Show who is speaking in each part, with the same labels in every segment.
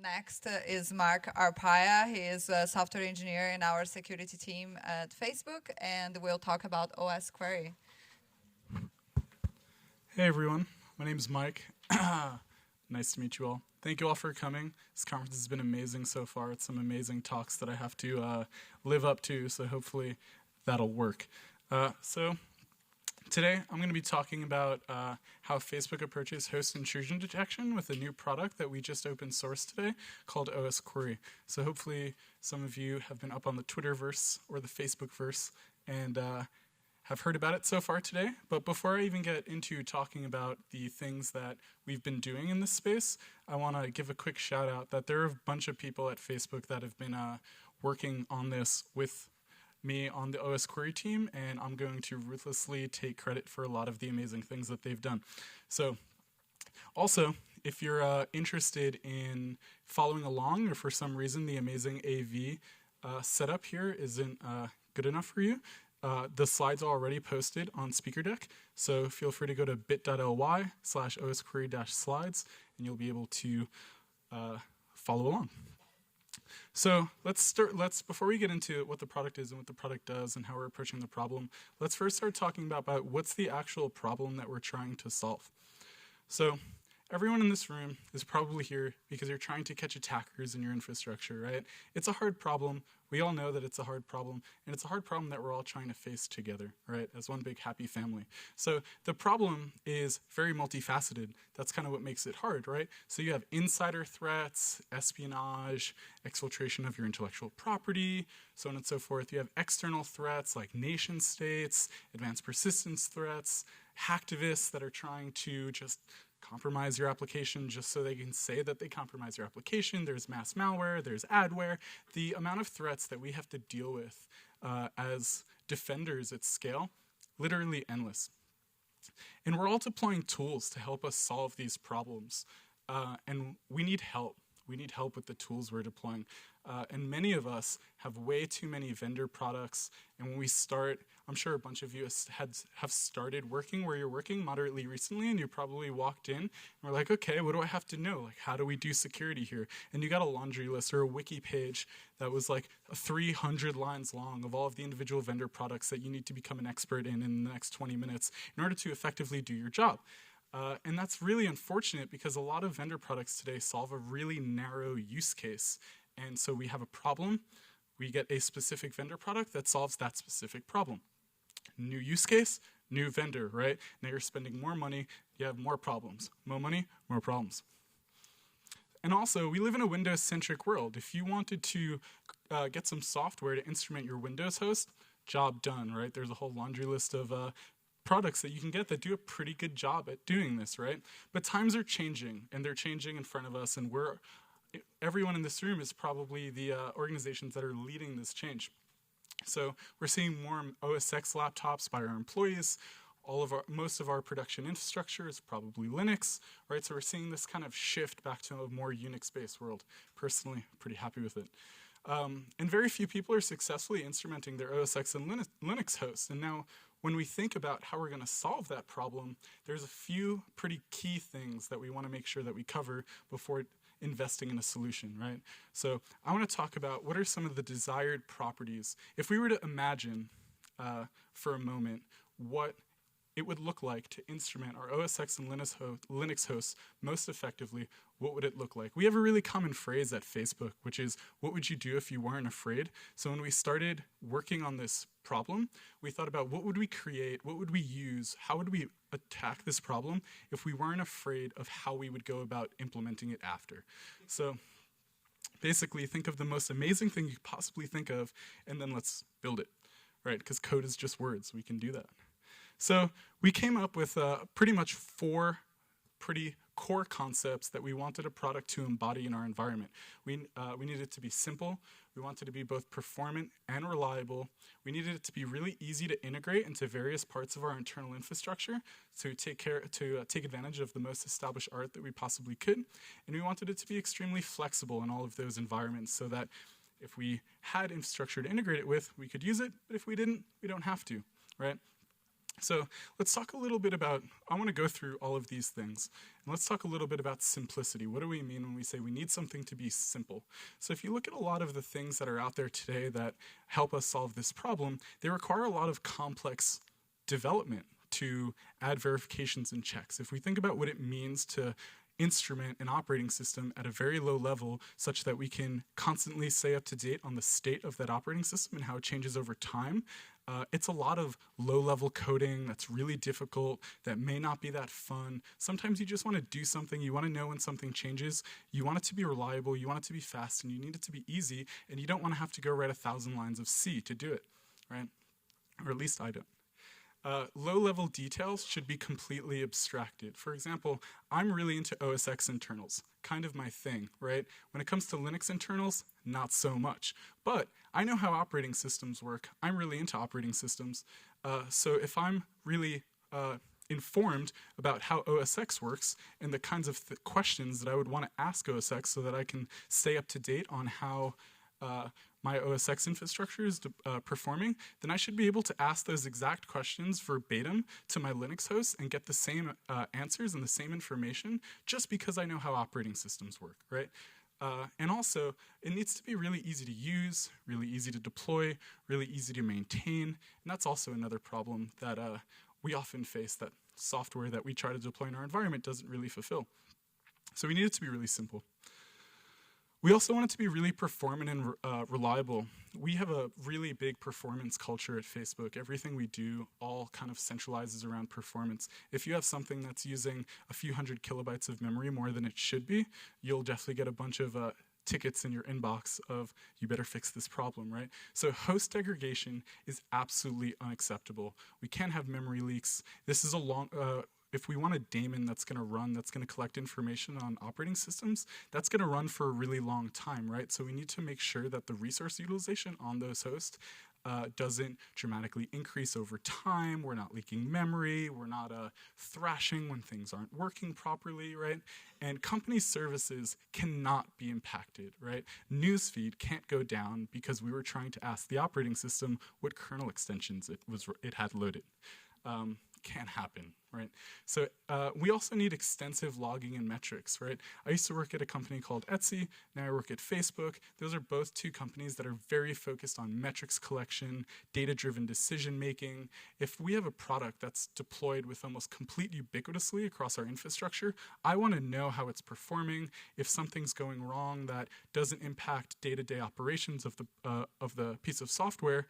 Speaker 1: Next is Mark Arpaia. He is a software engineer in our security team at Facebook, and we'll talk about osquery.
Speaker 2: Hey everyone, my name is Mike. Nice to meet you all. Thank you all for coming. This conference has been amazing so far. It's some amazing talks that I have to live up to, so hopefully that'll work. So today I'm going to be talking about how Facebook approaches host intrusion detection with a new product that we just open sourced today called osquery. So hopefully some of you have been up on the Twitterverse or the Facebookverse and have heard about it so far today. But before I even get into talking about the things that we've been doing in this space, I want to give a quick shout out that there are a bunch of people at Facebook that have been working on this with me on the osquery team, and I'm going to ruthlessly take credit for a lot of the amazing things that they've done. So also, if you're interested in following along, or for some reason the amazing AV setup here isn't good enough for you, the slides are already posted on SpeakerDeck, so feel free to go to bit.ly/osquery-slides, and you'll be able to follow along. So before we get into what the product is and what the product does and how we're approaching the problem, let's first start talking about what's the actual problem that we're trying to solve. So everyone in this room is probably here because you're trying to catch attackers in your infrastructure, right? It's a hard problem. We all know that it's a hard problem, and it's a hard problem that we're all trying to face together, right, as one big happy family. So the problem is very multifaceted. That's kind of what makes it hard, right? So you have insider threats, espionage, exfiltration of your intellectual property, so on and so forth. You have external threats like nation states, advanced persistence threats, hacktivists that are trying to just compromise your application just so they can say that they compromise your application. There's mass malware, there's adware. The amount of threats that we have to deal with as defenders at scale, literally endless. And we're all deploying tools to help us solve these problems. And we need help. We need help with the tools we're deploying. And many of us have way too many vendor products. And when we start, I'm sure a bunch of you have started working where you're working moderately recently, and you probably walked in and were like, okay, what do I have to know? Like, how do we do security here? And you got a laundry list or a wiki page that was like 300 lines long of all of the individual vendor products that you need to become an expert in the next 20 minutes in order to effectively do your job. And that's really unfortunate because a lot of vendor products today solve a really narrow use case. And so we have a problem, we get a specific vendor product that solves that specific problem. New use case, new vendor, right? Now you're spending more money, you have more problems. More money, more problems. And also, we live in a Windows-centric world. If you wanted to get some software to instrument your Windows host, job done, right? There's a whole laundry list of products that you can get that do a pretty good job at doing this, right? But times are changing, and they're changing in front of us, and everyone in this room is probably the organizations that are leading this change. So we're seeing more OS X laptops by our employees. Most of our production infrastructure is probably Linux, right? So we're seeing this kind of shift back to a more Unix-based world. Personally, pretty happy with it. And very few people are successfully instrumenting their OS X and Linux hosts. And now, when we think about how we're going to solve that problem, there's a few pretty key things that we want to make sure that we cover before investing in a solution, right? So I want to talk about what are some of the desired properties. If we were to imagine for a moment what it would look like to instrument our OS X and Linux hosts most effectively, what would it look like? We have a really common phrase at Facebook, which is, what would you do if you weren't afraid? So when we started working on this problem, we thought about what would we create, what would we use, how would we attack this problem if we weren't afraid of how we would go about implementing it after. So basically, think of the most amazing thing you could possibly think of, and then let's build it, right? Because code is just words. We can do that. So we came up with pretty much 4 pretty core concepts that we wanted a product to embody in our environment. We needed it to be simple. We wanted it to be both performant and reliable. We needed it to be really easy to integrate into various parts of our internal infrastructure to take advantage of the most established art that we possibly could. And we wanted it to be extremely flexible in all of those environments so that if we had infrastructure to integrate it with, we could use it. But if we didn't, we don't have to, right? So let's talk a little bit about, I want to go through all of these things. And let's talk a little bit about simplicity. What do we mean when we say we need something to be simple? So if you look at a lot of the things that are out there today that help us solve this problem, they require a lot of complex development to add verifications and checks. If we think about what it means to instrument an operating system at a very low level such that we can constantly stay up to date on the state of that operating system and how it changes over time, it's a lot of low-level coding that's really difficult, that may not be that fun. Sometimes you just want to do something, you want to know when something changes, you want it to be reliable, you want it to be fast, and you need it to be easy, and you don't want to have to go write 1,000 lines of C to do it, right? Or at least I don't. Low-level details should be completely abstracted. For example, I'm really into OS X internals, kind of my thing, right? When it comes to Linux internals, not so much. But I know how operating systems work. I'm really into operating systems. So if I'm really informed about how OS X works and the kinds of questions that I would want to ask OS X so that I can stay up to date on how my OS X infrastructure is performing, then I should be able to ask those exact questions verbatim to my Linux host and get the same answers and the same information just because I know how operating systems work, right? And also, it needs to be really easy to use, really easy to deploy, really easy to maintain, and that's also another problem that we often face, that software that we try to deploy in our environment doesn't really fulfill. So we need it to be really simple. We also want it to be really performant and reliable. We have a really big performance culture at Facebook. Everything we do all kind of centralizes around performance. If you have something that's using a few hundred kilobytes of memory more than it should be, you'll definitely get a bunch of tickets in your inbox of, you better fix this problem, right? So host degradation is absolutely unacceptable. We can't have memory leaks. This is a long... if we want a daemon that's going to run, that's going to collect information on operating systems, that's going to run for a really long time, right? So we need to make sure that the resource utilization on those hosts doesn't dramatically increase over time. We're not leaking memory. We're not thrashing when things aren't working properly, right? And company services cannot be impacted, right? Newsfeed can't go down because we were trying to ask the operating system what kernel extensions it had loaded. Can't happen, right? So we also need extensive logging and metrics, right? I used to work at a company called Etsy. Now I work at Facebook. Those are both two companies that are very focused on metrics collection, data-driven decision-making. If we have a product that's deployed with almost complete ubiquitously across our infrastructure, I want to know how it's performing. If something's going wrong that doesn't impact day-to-day operations of the piece of software,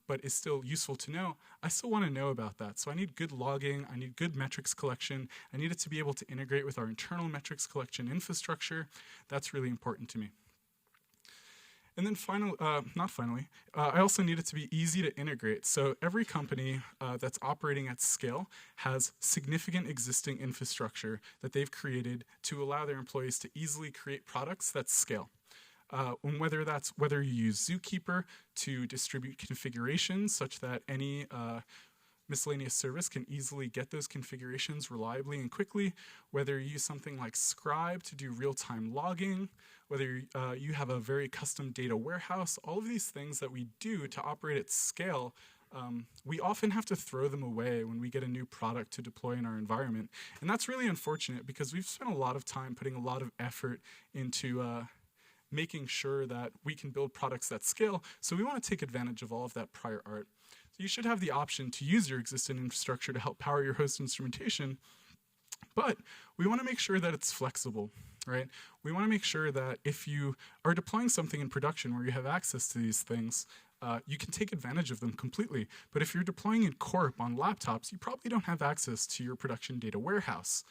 Speaker 2: but is still useful to know, I still want to know about that. So I need good logging, I need good metrics collection, I need it to be able to integrate with our internal metrics collection infrastructure. That's really important to me. And then I also need it to be easy to integrate. So every company that's operating at scale has significant existing infrastructure that they've created to allow their employees to easily create products that scale. And whether you use Zookeeper to distribute configurations such that any miscellaneous service can easily get those configurations reliably and quickly, whether you use something like Scribe to do real-time logging, whether you have a very custom data warehouse, all of these things that we do to operate at scale, we often have to throw them away when we get a new product to deploy in our environment. And that's really unfortunate because we've spent a lot of time putting a lot of effort into making sure that we can build products that scale, so we want to take advantage of all of that prior art. So you should have the option to use your existing infrastructure to help power your host instrumentation, but we want to make sure that it's flexible, right? We want to make sure that if you are deploying something in production where you have access to these things, you can take advantage of them completely. But if you're deploying in Corp on laptops, you probably don't have access to your production data warehouse.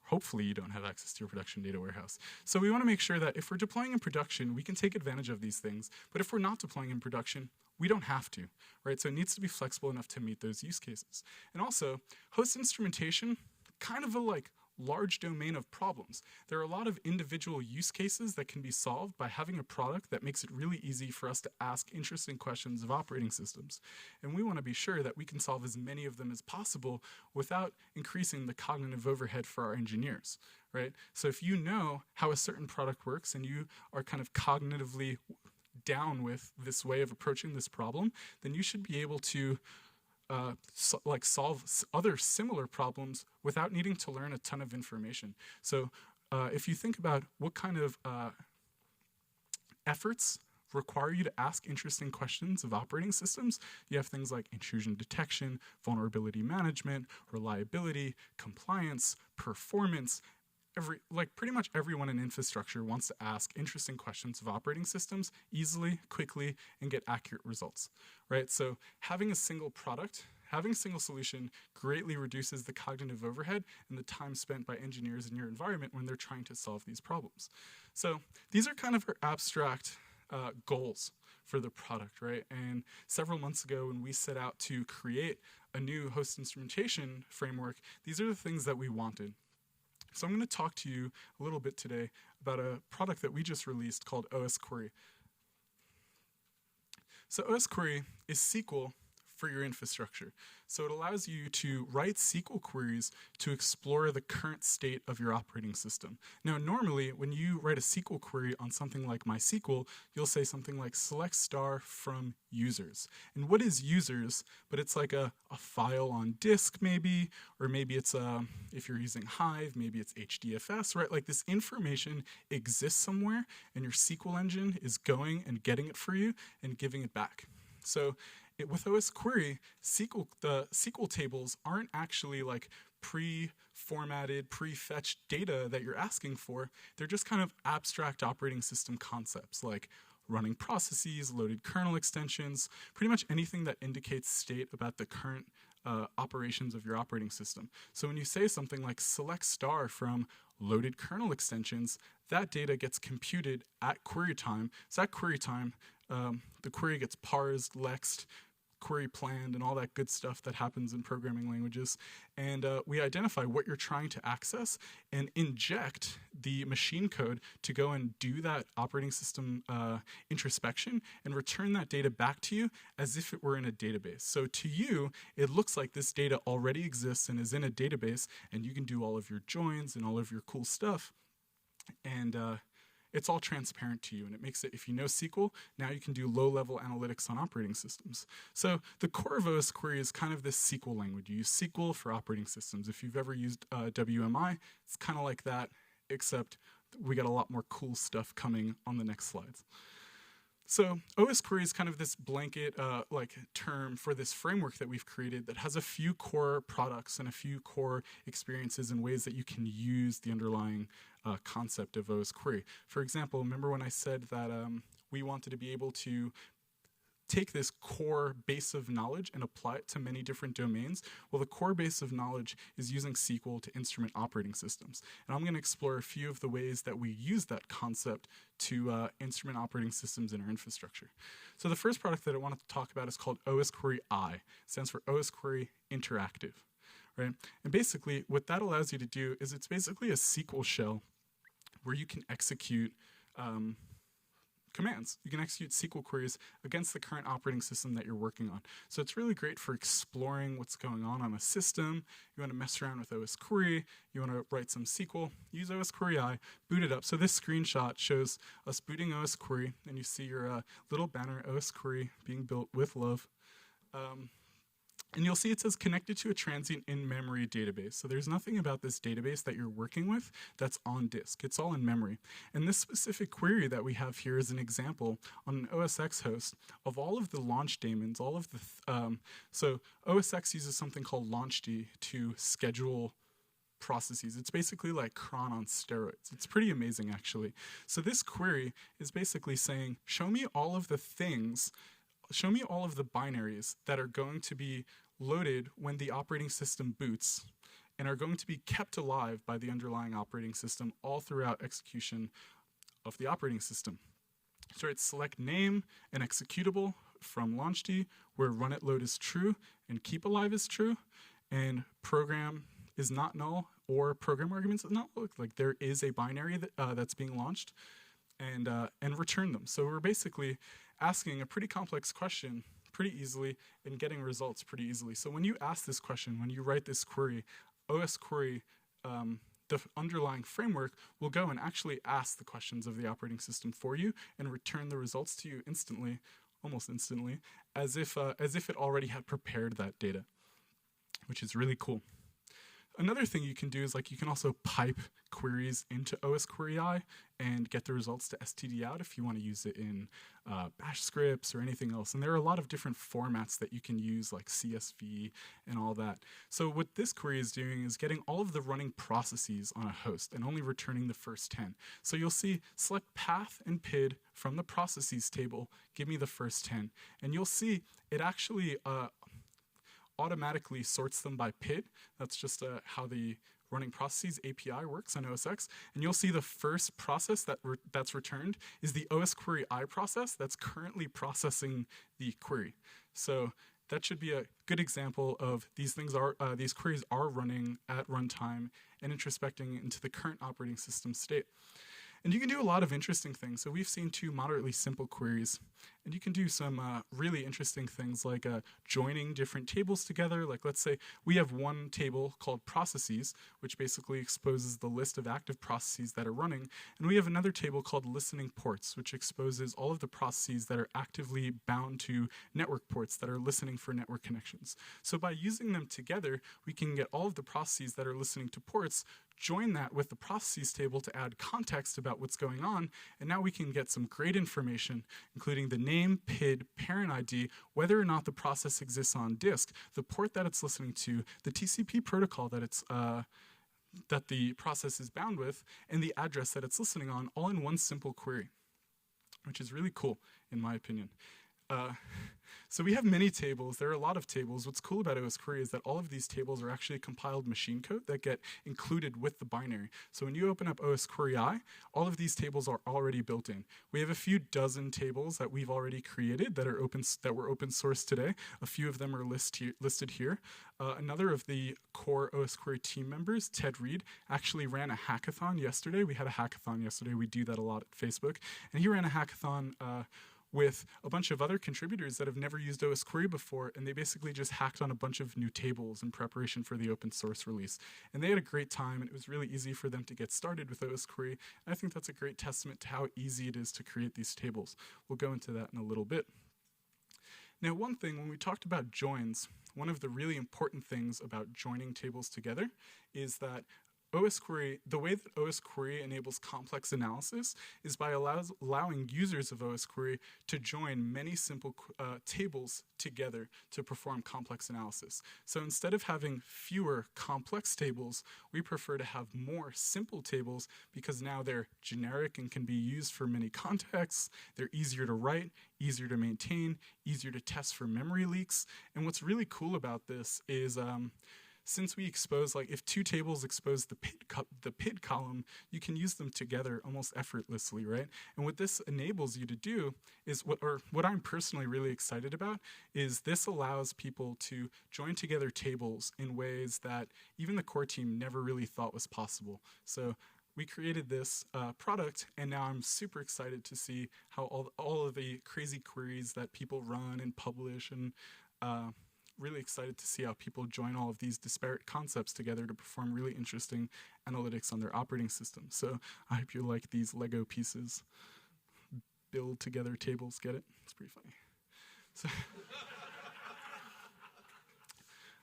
Speaker 2: Hopefully you don't have access to your production data warehouse. So we want to make sure that if we're deploying in production, we can take advantage of these things. But if we're not deploying in production, we don't have to, right? So it needs to be flexible enough to meet those use cases. And also, host instrumentation, kind of a large domain of problems. There are a lot of individual use cases that can be solved by having a product that makes it really easy for us to ask interesting questions of operating systems. And we want to be sure that we can solve as many of them as possible without increasing the cognitive overhead for our engineers, right? So if you know how a certain product works and you are kind of cognitively down with this way of approaching this problem, then you should be able to solve other similar problems without needing to learn a ton of information. So if you think about what kind of efforts require you to ask interesting questions of operating systems, you have things like intrusion detection, vulnerability management, reliability, compliance, performance. Pretty much everyone in infrastructure wants to ask interesting questions of operating systems easily, quickly, and get accurate results, right? So having a single product, having a single solution greatly reduces the cognitive overhead and the time spent by engineers in your environment when they're trying to solve these problems. So these are kind of our abstract goals for the product, right? And several months ago when we set out to create a new host instrumentation framework, these are the things that we wanted. So I'm going to talk to you a little bit today about a product that we just released called osquery. So osquery is SQL for your infrastructure. So it allows you to write SQL queries to explore the current state of your operating system. Now, normally, when you write a SQL query on something like MySQL, you'll say something like select star from users. And what is users? But it's like a file on disk, maybe, or maybe it's if you're using Hive, maybe it's HDFS, right? Like this information exists somewhere, and your SQL engine is going and getting it for you and giving it back. So with osquery, the SQL tables aren't actually like pre-formatted, pre-fetched data that you're asking for. They're just kind of abstract operating system concepts like running processes, loaded kernel extensions, pretty much anything that indicates state about the current operations of your operating system. So when you say something like select star from loaded kernel extensions, that data gets computed at query time. So at query time, the query gets parsed, lexed, query planned, and all that good stuff that happens in programming languages. And we identify what you're trying to access and inject the machine code to go and do that operating system introspection and return that data back to you as if it were in a database. So to you, it looks like this data already exists and is in a database, and you can do all of your joins and all of your cool stuff. And it's all transparent to you, and it makes it, if you know SQL, now you can do low-level analytics on operating systems. So the core of osquery is kind of this SQL language. You use SQL for operating systems. If you've ever used WMI, it's kind of like that, except we got a lot more cool stuff coming on the next slides. So osquery is kind of this blanket term for this framework that we've created that has a few core products and a few core experiences and ways that you can use the underlying concept of osquery. For example, remember when I said that we wanted to be able to take this core base of knowledge and apply it to many different domains? Well, the core base of knowledge is using SQL to instrument operating systems. And I'm going to explore a few of the ways that we use that concept to instrument operating systems in our infrastructure. So the first product that I wanted to talk about is called osquery I. It stands for osquery interactive. Right? And basically, what that allows you to do is it's basically a SQL shell where you can execute commands. You can execute SQL queries against the current operating system that you're working on. So it's really great for exploring what's going on a system. You want to mess around with osquery. You want to write some SQL. Use osquery I, boot it up. So this screenshot shows us booting osquery, and you see your little banner, osquery, being built with love. And you'll see it says connected to a transient in-memory database. So there's nothing about this database that you're working with that's on disk. It's all in memory. And this specific query that we have here is an example on an OSX host of all of the launch daemons, all of the... so OSX uses something called launchd to schedule processes. It's basically like cron on steroids. It's pretty amazing, actually. So this query is basically saying, show me all of the things, show me all of the binaries that are going to be loaded when the operating system boots and are going to be kept alive by the underlying operating system all throughout execution of the operating system. So it's select name and executable from launchd, where run it load is true and keep alive is true, and program is not null or program arguments is not null. Like there is a binary that's being launched, and return them. So we're basically asking a pretty complex question pretty easily and getting results pretty easily. So when you ask this question, when you write this query, osquery, the underlying framework will go and actually ask the questions of the operating system for you and return the results to you instantly almost instantly, as if it already had prepared that data, which is really cool. Another thing you can do is you can also pipe queries into osquery and get the results to std out if you want to use it in bash scripts or anything else. And there are a lot of different formats that you can use, like CSV and all that. So what this query is doing is getting all of the running processes on a host and only returning the first 10. So you'll see select path and PID from the processes table, give me the first 10. And you'll see it actually automatically sorts them by PID. That's just how the running processes API works on OS X. And you'll see the first process that's returned is the osquery process that's currently processing the query. So that should be a good example of these queries are running at runtime and introspecting into the current operating system state. And you can do a lot of interesting things. So we've seen 2 moderately simple queries. And you can do some really interesting things like joining different tables together. Like let's say we have one table called processes, which basically exposes the list of active processes that are running. And we have another table called listening ports, which exposes all of the processes that are actively bound to network ports that are listening for network connections. So by using them together, we can get all of the processes that are listening to ports, join that with the processes table to add context about what's going on, and now we can get some great information, including the name, PID, parent ID, whether or not the process exists on disk, the port that it's listening to, the TCP protocol that the process is bound with, and the address that it's listening on, all in one simple query, which is really cool, in my opinion. So we have many tables. There are a lot of tables. What's cool about osquery is that all of these tables are actually compiled machine code that get included with the binary. So when you open up osquery, all of these tables are already built in. We have a few dozen tables that we've already created that were open source today. A few of them are listed here. Another of the core osquery team members, Ted Reed, actually ran a hackathon yesterday. We had a hackathon yesterday. We do that a lot at Facebook. And he ran a hackathon with a bunch of other contributors that have never used osquery before, and they basically just hacked on a bunch of new tables in preparation for the open source release. And they had a great time, and it was really easy for them to get started with osquery. And I think that's a great testament to how easy it is to create these tables. We'll go into that in a little bit. Now, one thing, when we talked about joins, one of the really important things about joining tables together is that the way that osquery enables complex analysis is by allowing users of osquery to join many simple tables together to perform complex analysis. So instead of having fewer complex tables, we prefer to have more simple tables because now they're generic and can be used for many contexts. They're easier to write, easier to maintain, easier to test for memory leaks. And what's really cool about this is since we expose, if 2 tables expose the PID column, you can use them together almost effortlessly, right? And what this enables you to do is, what I'm personally really excited about, is this allows people to join together tables in ways that even the core team never really thought was possible. So we created this product, and now I'm super excited to see how all of the crazy queries that people run and publish, and really excited to see how people join all of these disparate concepts together to perform really interesting analytics on their operating system. So I hope you like these Lego pieces. Build together tables, get it? It's pretty funny.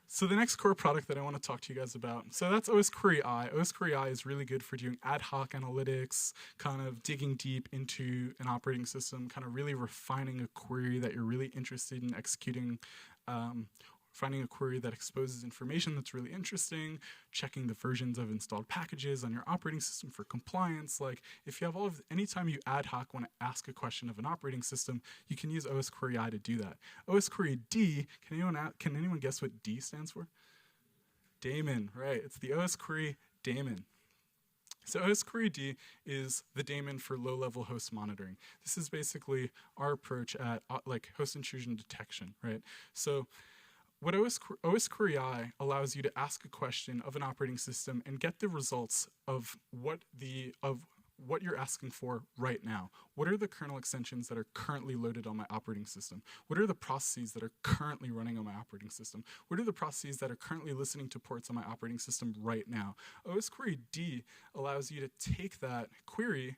Speaker 2: So the next core product that I want to talk to you guys about, so that's osquery. osquery is really good for doing ad hoc analytics, kind of digging deep into an operating system, kind of really refining a query that you're really interested in executing, finding a query that exposes information that's really interesting, checking the versions of installed packages on your operating system for compliance. If you have anytime you ad hoc want to ask a question of an operating system, you can use osquery to do that. osqueryd, can anyone guess what D stands for? Daemon, right? It's the osquery daemon. So osqueryd is the daemon for low-level host monitoring. This is basically our approach at host intrusion detection, right? So what osquery allows you to ask a question of an operating system and get the results of what you're asking for right now. What are the kernel extensions that are currently loaded on my operating system? What are the processes that are currently running on my operating system? What are the processes that are currently listening to ports on my operating system right now? osqueryd allows you to take that query,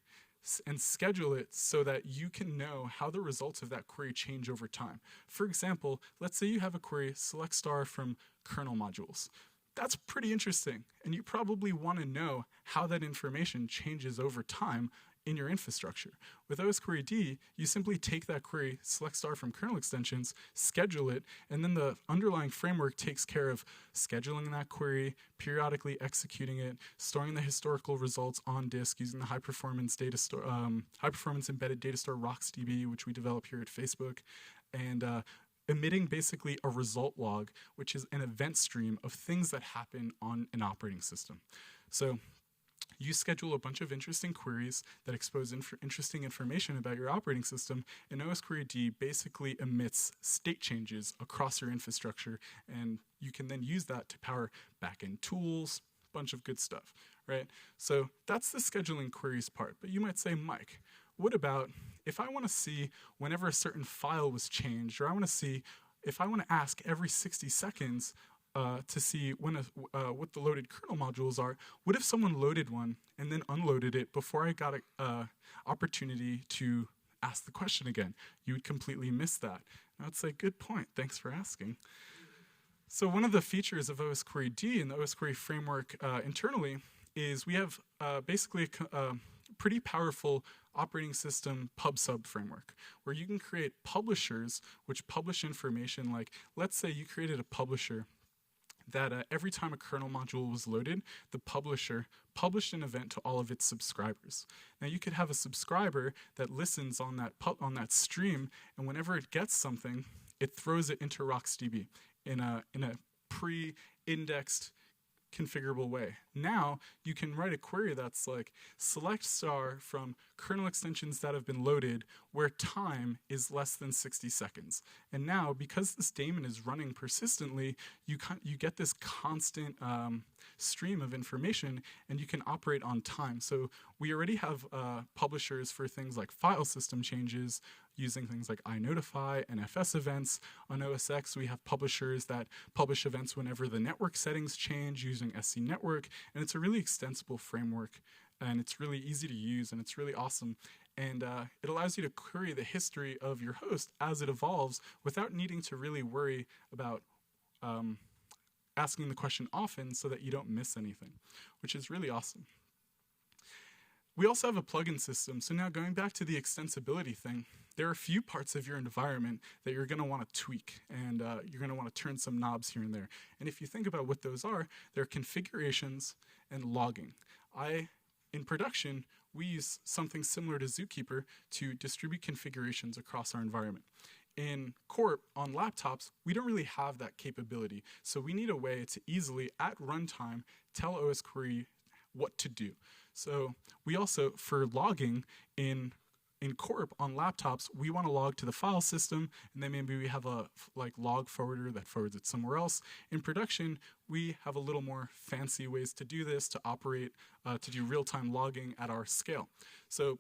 Speaker 2: and schedule it so that you can know how the results of that query change over time. For example, let's say you have a query select star from kernel modules. That's pretty interesting, and you probably want to know how that information changes over time in your infrastructure. With osqueryd, you simply take that query, select star from kernel extensions, schedule it, and then the underlying framework takes care of scheduling that query, periodically executing it, storing the historical results on disk using the high performance embedded data store RocksDB, which we develop here at Facebook, and emitting basically a result log, which is an event stream of things that happen on an operating system. So you schedule a bunch of interesting queries that expose interesting information about your operating system, and osqueryd basically emits state changes across your infrastructure, and you can then use that to power backend tools, a bunch of good stuff, right? So that's the scheduling queries part. But you might say, Mike, what about if I want to see whenever a certain file was changed, or I want to see if I want to ask every 60 seconds to see when what the loaded kernel modules are, what if someone loaded one and then unloaded it before I got an opportunity to ask the question again? You would completely miss that. And I'd say, good point, thanks for asking. So one of the features of osqueryd and the osquery framework internally is we have basically a pretty powerful operating system pub-sub framework where you can create publishers which publish information. Like, let's say you created a publisher that every time a kernel module was loaded, the publisher published an event to all of its subscribers. Now you could have a subscriber that listens on that stream, and whenever it gets something, it throws it into RocksDB in a pre-indexed configurable way. Now you can write a query that's like select star from kernel extensions that have been loaded where time is less than 60 seconds. And now, because this daemon is running persistently, you get this constant stream of information, and you can operate on time. So we already have publishers for things like file system changes using things like iNotify and FS events. On OS X, we have publishers that publish events whenever the network settings change using SC Network, and it's a really extensible framework, and it's really easy to use, and it's really awesome. And it allows you to query the history of your host as it evolves without needing to really worry about asking the question often so that you don't miss anything, which is really awesome. We also have a plugin system. So now going back to the extensibility thing, there are a few parts of your environment that you're going to want to tweak, and you're going to want to turn some knobs here and there. And if you think about what those are, they're configurations and logging. In production, we use something similar to Zookeeper to distribute configurations across our environment. In Corp, on laptops, we don't really have that capability. So we need a way to easily, at runtime, tell osquery what to do. So we also, for logging in Corp on laptops, we want to log to the file system, and then maybe we have a log forwarder that forwards it somewhere else. In production, we have a little more fancy ways to do this, to operate, to do real-time logging at our scale. So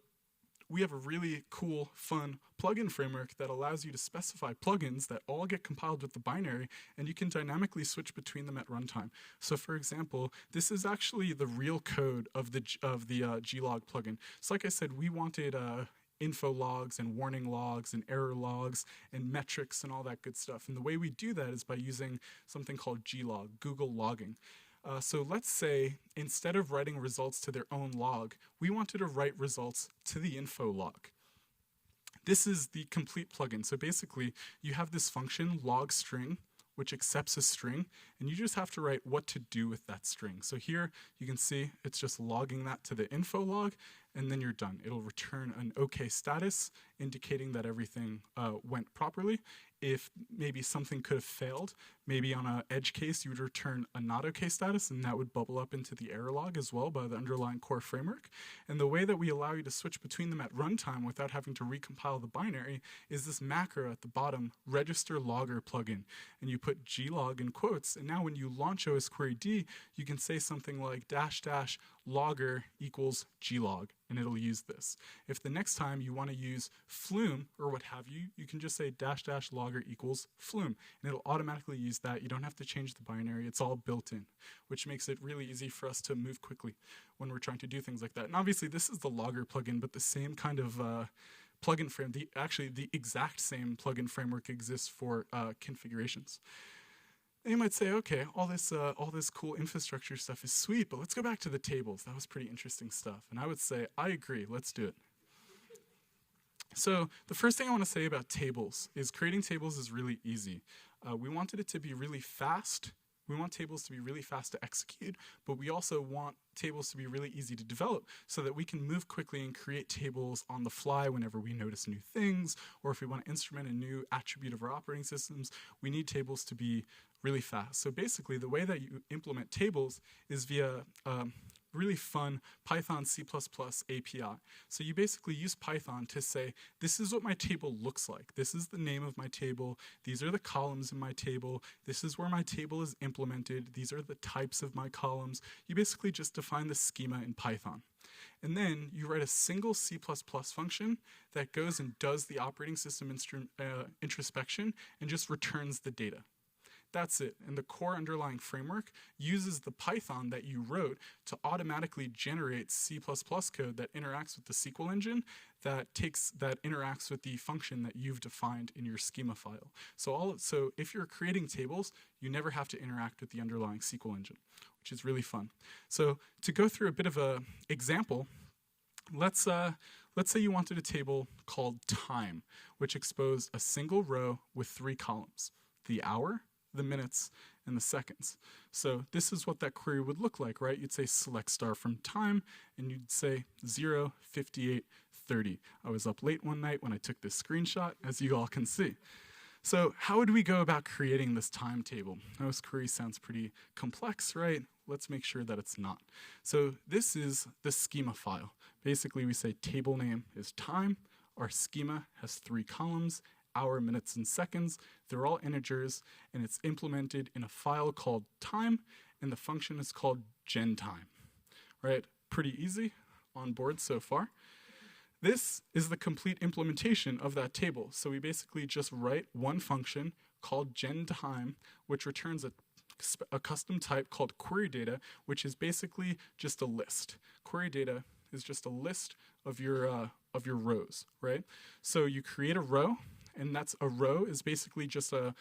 Speaker 2: we have a really cool, fun plugin framework that allows you to specify plugins that all get compiled with the binary, and you can dynamically switch between them at runtime. So for example, this is actually the real code of the glog plugin. So like I said, we wanted info logs and warning logs and error logs and metrics and all that good stuff. And the way we do that is by using something called glog, Google Logging. So let's say instead of writing results to their own log, we wanted to write results to the info log. This is the complete plugin. So basically, you have this function, log string, which accepts a string, and you just have to write what to do with that string. So here you can see it's just logging that to the info log, and then you're done. It'll return an OK status, indicating that everything went properly. If maybe something could have failed, maybe on an edge case, you would return a not OK status, and that would bubble up into the error log as well by the underlying core framework. And the way that we allow you to switch between them at runtime without having to recompile the binary is this macro at the bottom, register logger plugin. And you put glog in quotes, and now when you launch osqueryd, you can say something like -- logger equals glog, and it'll use this. If the next time you want to use flume or what have you, you can just say dash dash logger equals flume, and it'll automatically use that. You don't have to change the binary. It's all built in, which makes it really easy for us to move quickly when we're trying to do things like that. And obviously this is the logger plugin, but the same kind of plugin frame, actually the exact same plugin framework exists for configurations. And you might say, okay, all this cool infrastructure stuff is sweet, but let's go back to the tables. That was pretty interesting stuff. And I would say, I agree, let's do it. So the first thing I want to say about tables is creating tables is really easy. We wanted it to be really fast. We want tables to be really fast to execute, but we also want tables to be really easy to develop so that we can move quickly and create tables on the fly whenever we notice new things, or if we want to instrument a new attribute of our operating systems, we need tables to be really fast. So basically, the way that you implement tables is via really fun Python C++ API. So you basically use Python to say, this is what my table looks like. This is the name of my table. These are the columns in my table. This is where my table is implemented. These are the types of my columns. You basically just define the schema in Python. And then you write a single C++ function that goes and does the operating system introspection and just returns the data. That's it. And the core underlying framework uses the Python that you wrote to automatically generate C++ code that interacts with the SQL engine that interacts with the function that you've defined in your schema file. So if you're creating tables, you never have to interact with the underlying SQL engine, which is really fun. So to go through a bit of an example, let's say you wanted a table called time, which exposed a single row with 3 columns: the hour, the minutes, and the seconds. So this is what that query would look like, right? You'd say select star from time, and you'd say 0, 58, 30. I was up late one night when I took this screenshot, as you all can see. So how would we go about creating this time table? Osquery sounds pretty complex, right? Let's make sure that it's not. So this is the schema file. Basically, we say table name is time. Our schema has 3 columns: hour, minutes, and seconds. They're all integers, and it's implemented in a file called time, and the function is called gentime. Right? Pretty easy. On board so far. This is the complete implementation of that table. So we basically just write one function called gentime, which returns a custom type called query data, which is basically just a list. Query data is just a list of your rows, right? So you create a row, and a row is basically just a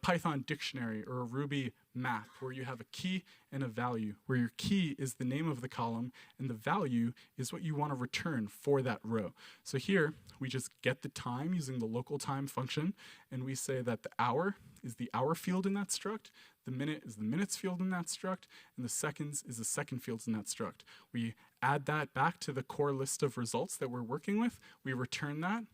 Speaker 2: Python dictionary or a Ruby map where you have a key and a value, where your key is the name of the column and the value is what you want to return for that row. So here we just get the time using the local time function, and we say that the hour is the hour field in that struct, the minute is the minutes field in that struct, and the seconds is the second fields in that struct. We add that back to the core list of results that we're working with, we return that,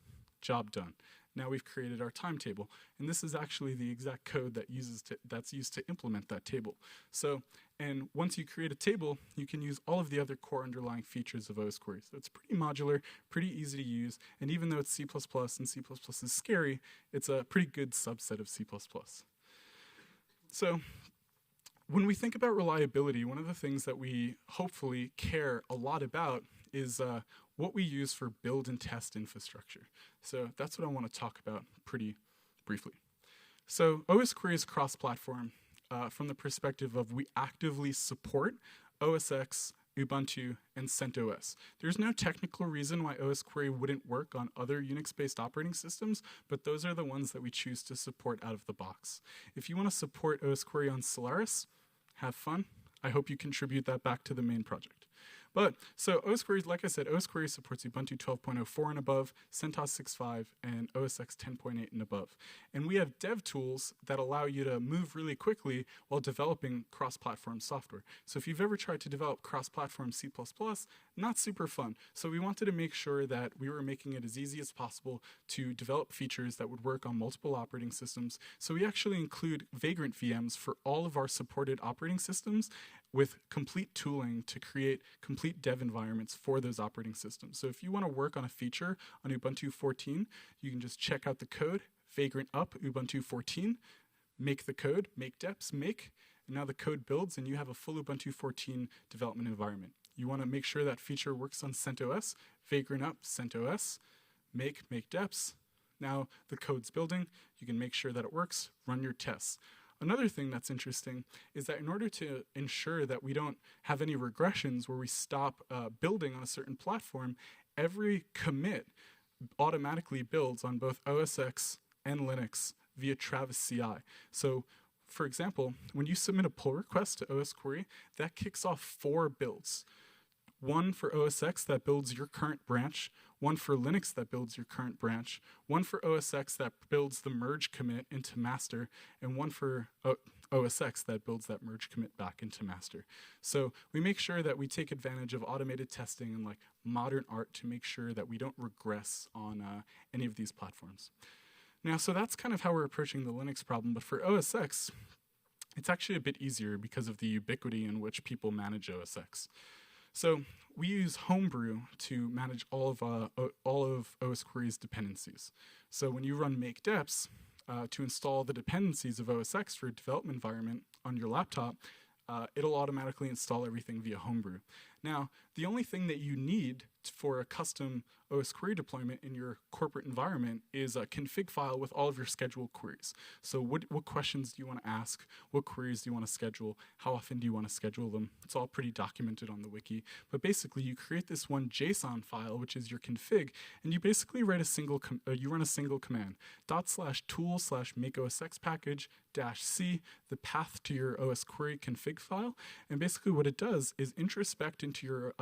Speaker 2: job done. Now we've created our timetable, and this is actually the exact code that's used to implement that table. So, and once you create a table, you can use all of the other core underlying features of osquery. So it's pretty modular, pretty easy to use, and even though it's C++ and C++ is scary, it's a pretty good subset of C++. So when we think about reliability, one of the things that we hopefully care a lot about is what we use for build and test infrastructure. So that's what I want to talk about pretty briefly. So osquery is cross-platform from the perspective of we actively support OS X, Ubuntu, and CentOS. There's no technical reason why osquery wouldn't work on other Unix-based operating systems, but those are the ones that we choose to support out of the box. If you want to support osquery on Solaris, have fun. I hope you contribute that back to the main project. But, so osquery, like I said, osquery supports Ubuntu 12.04 and above, CentOS 6.5, and OS X 10.8 and above. And we have dev tools that allow you to move really quickly while developing cross-platform software. So if you've ever tried to develop cross-platform C++, not super fun. So we wanted to make sure that we were making it as easy as possible to develop features that would work on multiple operating systems. So we actually include Vagrant VMs for all of our supported operating systems with complete tooling to create complete dev environments for those operating systems. So if you want to work on a feature on Ubuntu 14, you can just check out the code, Vagrant up Ubuntu 14, make the code, make deps, make, and now the code builds and you have a full Ubuntu 14 development environment. You want to make sure that feature works on CentOS, vagrant up, CentOS, make deps. Now the code's building, you can make sure that it works, run your tests. Another thing that's interesting is that in order to ensure that we don't have any regressions where we stop building on a certain platform, every commit automatically builds on both OS X and Linux via Travis CI. So, for example, when you submit a pull request to osquery, that kicks off 4 builds. One for OS X that builds your current branch, one for Linux that builds your current branch, one for OS X that builds the merge commit into master, and one for OS X that builds that merge commit back into master. So we make sure that we take advantage of automated testing and like modern art to make sure that we don't regress on any of these platforms. Now, so that's kind of how we're approaching the Linux problem, but for OS X, it's actually a bit easier because of the ubiquity in which people manage OS X. So we use Homebrew to manage all of osquery's dependencies. So when you run make deps to install the dependencies of OS X for a development environment on your laptop, it'll automatically install everything via Homebrew. Now, the only thing that you need for a custom osquery deployment in your corporate environment is a config file with all of your scheduled queries. So what questions do you want to ask? What queries do you want to schedule? How often do you want to schedule them? It's all pretty documented on the wiki. But basically, you create this one JSON file, which is your config, and you basically write a single run a single command: /tool/makeosxpackage -c, the path to your osquery config file. And basically what it does is introspect into your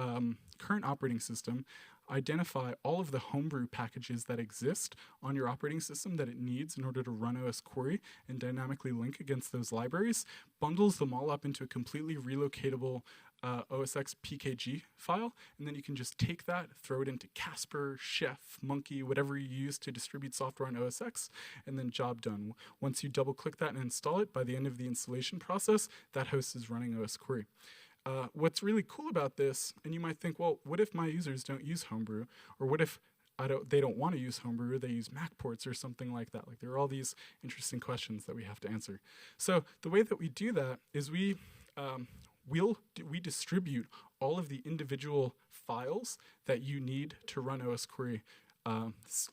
Speaker 2: current operating system, identify all of the Homebrew packages that exist on your operating system that it needs in order to run osquery and dynamically link against those libraries, bundles them all up into a completely relocatable OSX PKG file, and then you can just take that, throw it into Casper, Chef, Monkey, whatever you use to distribute software on OS X, and then job done. Once you double-click that and install it, by the end of the installation process, that host is running osquery. What's really cool about this, and you might think, well, what if my users don't use Homebrew? Or what if they don't want to use Homebrew, they use Mac ports or something like that? Like, there are all these interesting questions that we have to answer. So the way that we do that is we distribute all of the individual files that you need to run osquery,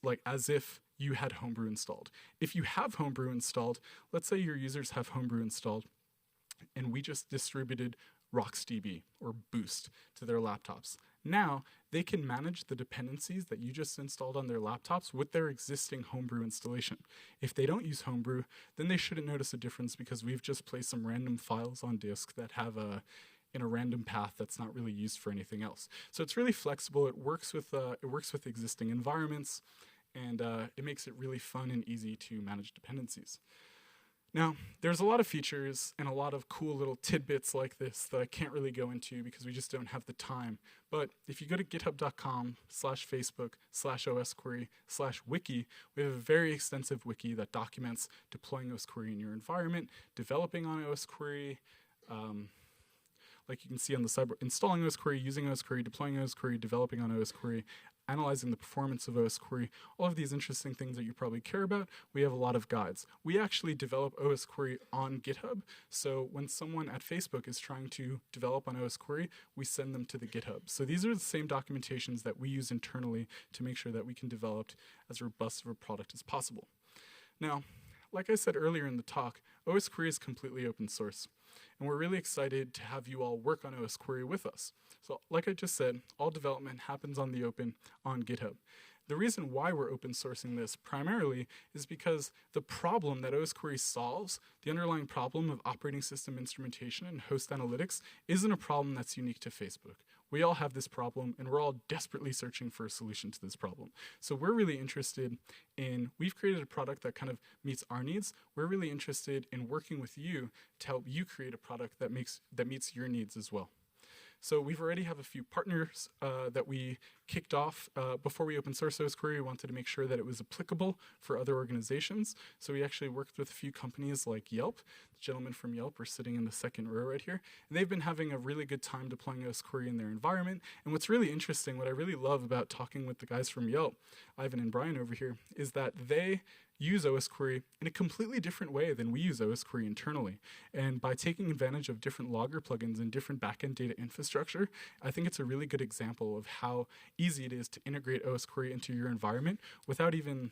Speaker 2: like as if you had Homebrew installed. If you have Homebrew installed, let's say your users have Homebrew installed, and we just distributed RocksDB or Boost to their laptops. Now, they can manage the dependencies that you just installed on their laptops with their existing Homebrew installation. If they don't use Homebrew, then they shouldn't notice a difference because we've just placed some random files on disk that have in a random path that's not really used for anything else. So it's really flexible. It works with existing environments, and it makes it really fun and easy to manage dependencies. Now, there's a lot of features and a lot of cool little tidbits like this that I can't really go into because we just don't have the time. But if you go to github.com/facebook/osquery/wiki, we have a very extensive wiki that documents deploying osquery in your environment, developing on osquery, like you can see on the side, installing osquery, using osquery, deploying osquery, developing on osquery, analyzing the performance of osquery, all of these interesting things that you probably care about. We have a lot of guides. We actually develop osquery on GitHub, so when someone at Facebook is trying to develop on osquery, we send them to the GitHub. So these are the same documentations that we use internally to make sure that we can develop as robust of a product as possible. Now, like I said earlier in the talk, osquery is completely open source, and we're really excited to have you all work on osquery with us. So like I just said, all development happens on the open on GitHub. The reason why we're open sourcing this primarily is because the problem that osquery solves, the underlying problem of operating system instrumentation and host analytics, isn't a problem that's unique to Facebook. We all have this problem, and we're all desperately searching for a solution to this problem. So we're really interested in, we've created a product that kind of meets our needs. We're really interested in working with you to help you create a product that meets your needs as well. So we've already have a few partners that we kicked off before we open source osquery. We wanted to make sure that it was applicable for other organizations. So we actually worked with a few companies like Yelp. The gentlemen from Yelp are sitting in the second row right here. And they've been having a really good time deploying osquery in their environment. And what's really interesting, what I really love about talking with the guys from Yelp, Ivan and Brian over here, is that they use osquery in a completely different way than we use osquery internally. And by taking advantage of different logger plugins and different backend data infrastructure, I think it's a really good example of how easy it is to integrate osquery into your environment without even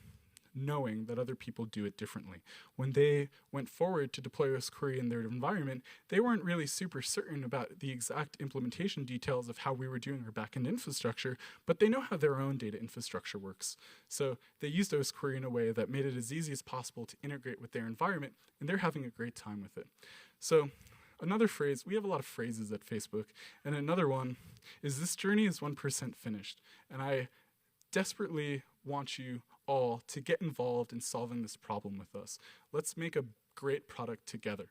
Speaker 2: knowing that other people do it differently. When they went forward to deploy osquery in their environment, they weren't really super certain about the exact implementation details of how we were doing our backend infrastructure, but they know how their own data infrastructure works. So they used osquery in a way that made it as easy as possible to integrate with their environment, and they're having a great time with it. So another phrase, we have a lot of phrases at Facebook, and another one is, this journey is 1% finished. And I desperately want you all to get involved in solving this problem with us. Let's make a great product together.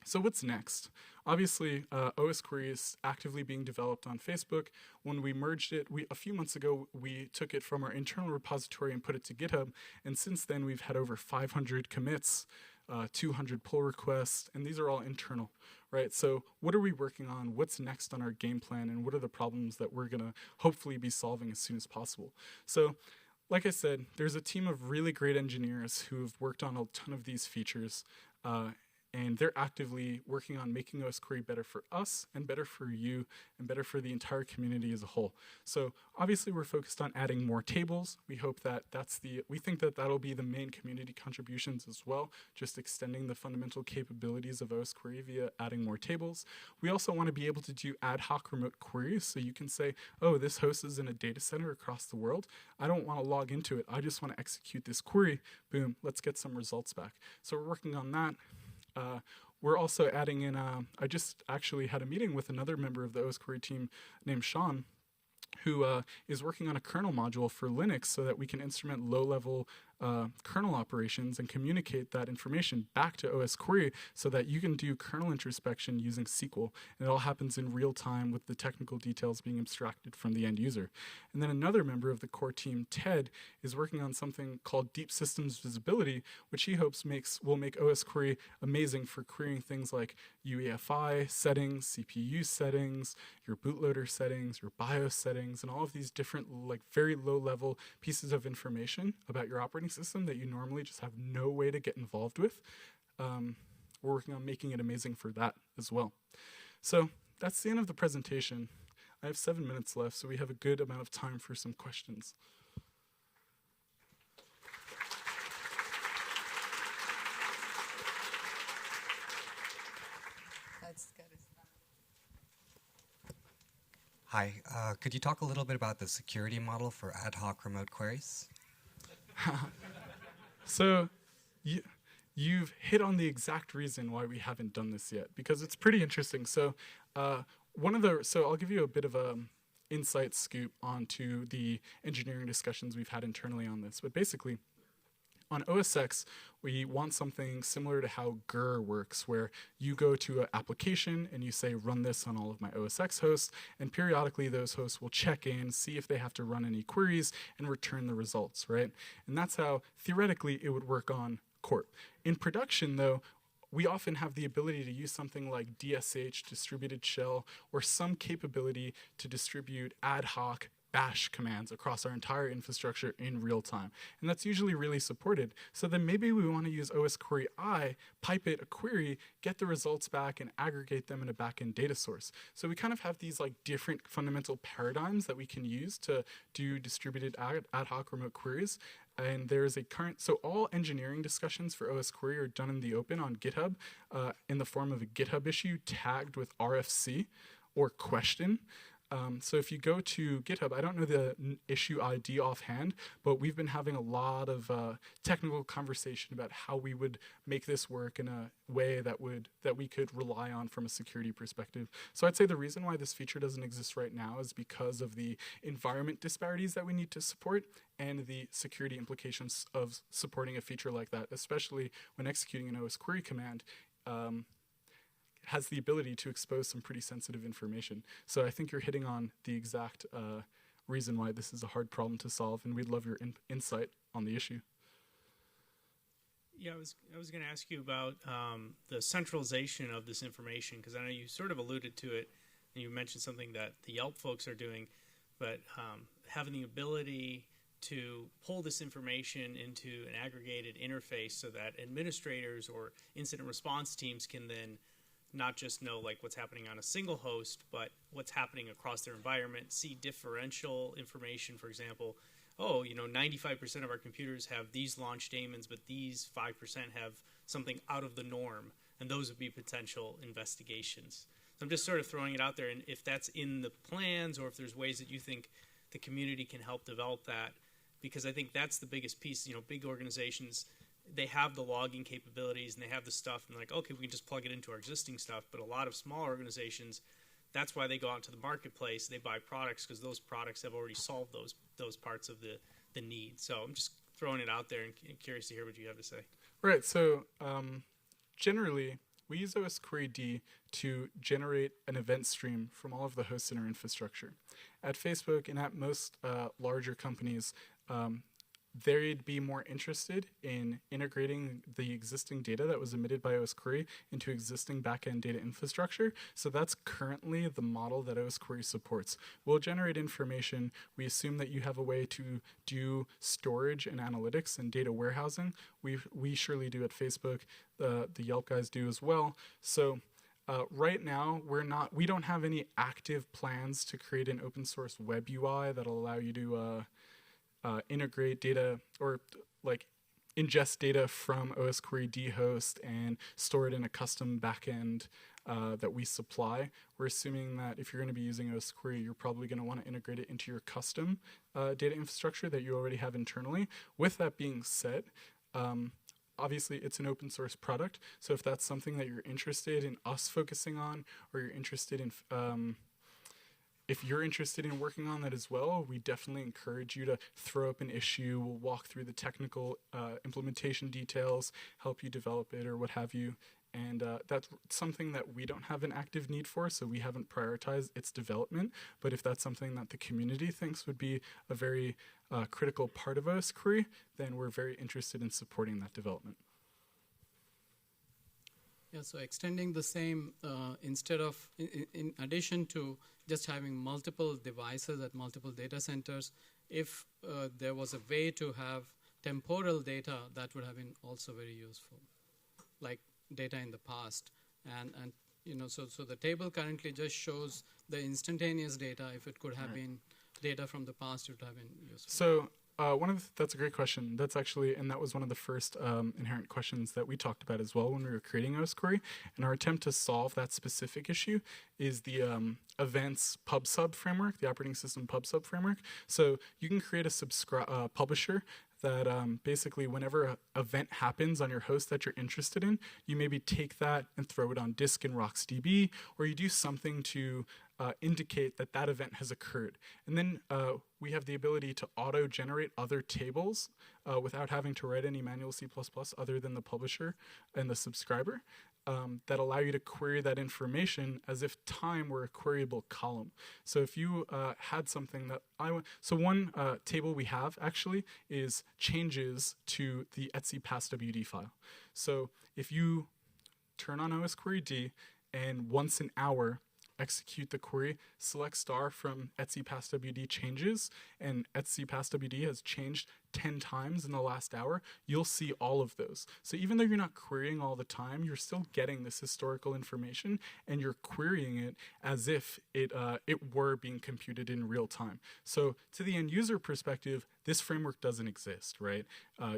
Speaker 2: So what's next? Obviously, osquery is actively being developed on Facebook. When we merged it, a few months ago, we took it from our internal repository and put it to GitHub. And since then, we've had over 500 commits, 200 pull requests, and these are all internal, right? So what are we working on? What's next on our game plan? And what are the problems that we're gonna hopefully be solving as soon as possible? So like I said, there's a team of really great engineers who have worked on a ton of these features, and they're actively working on making osquery better for us and better for you and better for the entire community as a whole. So obviously we're focused on adding more tables. We hope that we think that that'll be the main community contributions as well, just extending the fundamental capabilities of osquery via adding more tables. We also want to be able to do ad hoc remote queries, so you can say, oh, this host is in a data center across the world. I don't want to log into it. I just want to execute this query. Boom, let's get some results back. So we're working on that. We're also adding in, I just actually had a meeting with another member of the osquery team named Sean, who is working on a kernel module for Linux so that we can instrument low-level kernel operations and communicate that information back to osquery so that you can do kernel introspection using SQL. And it all happens in real time with the technical details being abstracted from the end user. And then another member of the core team, Ted, is working on something called deep systems visibility, which he hopes will make osquery amazing for querying things like UEFI settings, CPU settings, your bootloader settings, your BIOS settings, and all of these different, like, very low-level pieces of information about your operating system that you normally just have no way to get involved with. We're working on making it amazing for that as well. So that's the end of the presentation. I have 7 minutes left, so we have a good amount of time for some questions.
Speaker 1: That's good.
Speaker 3: Hi, could you talk a little bit about the security model for ad hoc remote queries?
Speaker 2: So you've hit on the exact reason why we haven't done this yet, because it's pretty interesting. So I'll give you a bit of a insight scoop onto the engineering discussions we've had internally on this. But basically, on OS X, we want something similar to how GR works, where you go to an application and you say, run this on all of my OS X hosts, and periodically those hosts will check in, see if they have to run any queries, and return the results, right? And that's how, theoretically, it would work on Corp. In production, though, we often have the ability to use something like DSH, distributed shell, or some capability to distribute ad hoc bash commands across our entire infrastructure in real time. And that's usually really supported. So then maybe we want to use osquery, pipe it a query, get the results back, and aggregate them in a backend data source. So we kind of have these like different fundamental paradigms that we can use to do distributed ad hoc remote queries. And there's so all engineering discussions for osquery are done in the open on GitHub in the form of a GitHub issue tagged with RFC or question. So if you go to GitHub, I don't know the issue ID offhand, but we've been having a lot of technical conversation about how we would make this work in a way that we could rely on from a security perspective. So I'd say the reason why this feature doesn't exist right now is because of the environment disparities that we need to support and the security implications of supporting a feature like that, especially when executing an osquery command. Has the ability to expose some pretty sensitive information. So I think you're hitting on the exact reason why this is a hard problem to solve, and we'd love your insight on the issue.
Speaker 4: Yeah, I was going to ask you about the centralization of this information, because I know you sort of alluded to it, and you mentioned something that the Yelp folks are doing, but having the ability to pull this information into an aggregated interface so that administrators or incident response teams can then not just know like what's happening on a single host, but what's happening across their environment, see differential information. For example, 95% of our computers have these launch daemons, but these 5% have something out of the norm, and those would be potential investigations. So I'm just sort of throwing it out there, and if that's in the plans or if there's ways that you think the community can help develop that, because I think that's the biggest piece. Big organizations, they have the logging capabilities and they have the stuff, and they're like, okay, we can just plug it into our existing stuff. But a lot of smaller organizations, that's why they go out to the marketplace, they buy products, because those products have already solved those parts of the need. So I'm just throwing it out there and curious to hear what you have to say.
Speaker 2: Right, so generally, we use osqueryd to generate an event stream from all of the hosts in our infrastructure. At Facebook and at most larger companies, they'd be more interested in integrating the existing data that was emitted by osquery into existing backend data infrastructure. So that's currently the model that osquery supports. We'll generate information. We assume that you have a way to do storage and analytics and data warehousing. We surely do at Facebook. The Yelp guys do as well. So right now, we don't have any active plans to create an open source web UI that'll allow you to integrate data or like ingest data from osqueryd host and store it in a custom backend that we supply. We're assuming that if you're going to be using osquery, you're probably going to want to integrate it into your custom data infrastructure that you already have internally. With that being said, obviously it's an open source product, so if that's something that you're interested in us focusing on, or you're interested in if you're interested in working on that as well, we definitely encourage you to throw up an issue. We'll walk through the technical implementation details, help you develop it or what have you. And that's something that we don't have an active need for, so we haven't prioritized its development. But if that's something that the community thinks would be a very critical part of osquery, then we're very interested in supporting that development.
Speaker 5: Yeah, so extending the same, instead of, in addition to just having multiple devices at multiple data centers, if there was a way to have temporal data, that would have been also very useful, like data in the past. And so the table currently just shows the instantaneous data. If it could have been data from the past, it would have been useful.
Speaker 2: So that's a great question. That's actually, and that was one of the first inherent questions that we talked about as well when we were creating osquery. And our attempt to solve that specific issue is the events pub/sub framework, the operating system pub/sub framework. So you can create a publisher that basically whenever an event happens on your host that you're interested in, you maybe take that and throw it on disk in RocksDB, or you do something to indicate that that event has occurred. And then we have the ability to auto-generate other tables without having to write any manual C++ other than the publisher and the subscriber that allow you to query that information as if time were a queryable column. So if you had something that so one table we have actually is changes to the etc passwd file. So if you turn on osqueryd and once an hour execute the query, select star from etc passwd changes, and etc passwd has changed 10 times in the last hour, you'll see all of those. So even though you're not querying all the time, you're still getting this historical information, and you're querying it as if it were being computed in real time. So to the end user perspective, this framework doesn't exist, right?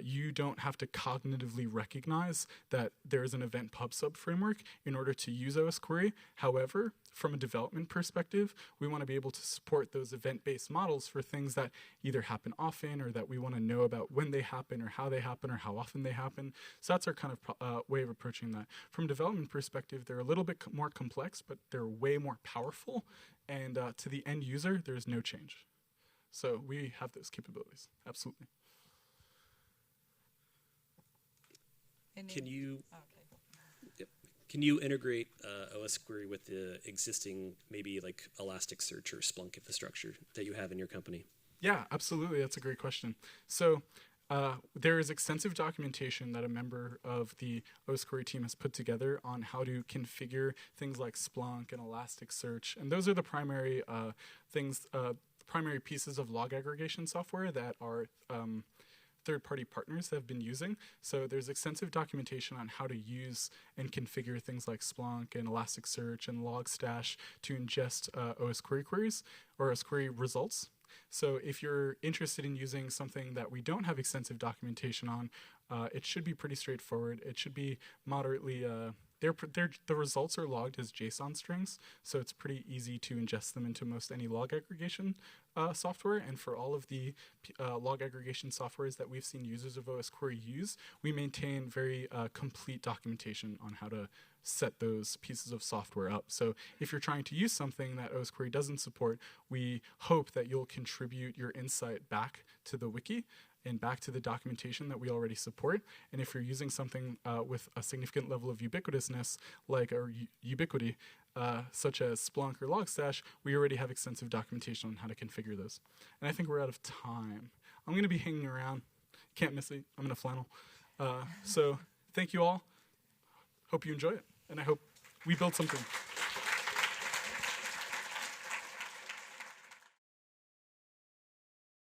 Speaker 2: You don't have to cognitively recognize that there is an event pub/sub framework in order to use osquery. However, from a development perspective, we want to be able to support those event-based models for things that either happen often or that we want to know about when they happen or how often they happen. So that's our kind of way of approaching that. From a development perspective, they're a little bit more complex, but they're way more powerful. And to the end user, there's no change. So we have those capabilities, absolutely.
Speaker 6: Can you integrate osquery with the existing maybe like Elasticsearch or Splunk infrastructure that you have in your company?
Speaker 2: Yeah, absolutely. That's a great question. So there is extensive documentation that a member of the osquery team has put together on how to configure things like Splunk and Elasticsearch. And those are the primary things, primary pieces of log aggregation software that our third-party partners have been using. So there's extensive documentation on how to use and configure things like Splunk and Elasticsearch and Logstash to ingest osquery queries or osquery results. So if you're interested in using something that we don't have extensive documentation on, it should be pretty straightforward. It should be moderately, the results are logged as JSON strings, so it's pretty easy to ingest them into most any log aggregation software. And for all of the log aggregation softwares that we've seen users of osquery use, we maintain very complete documentation on how to set those pieces of software up. So if you're trying to use something that osquery doesn't support, we hope that you'll contribute your insight back to the wiki and back to the documentation that we already support. And if you're using something with a significant level of ubiquitousness, like our ubiquity, such as Splunk or Logstash, we already have extensive documentation on how to configure those. And I think we're out of time. I'm going to be hanging around. Can't miss it. I'm going to flannel. So thank you all. Hope you enjoy it. And I hope we build something.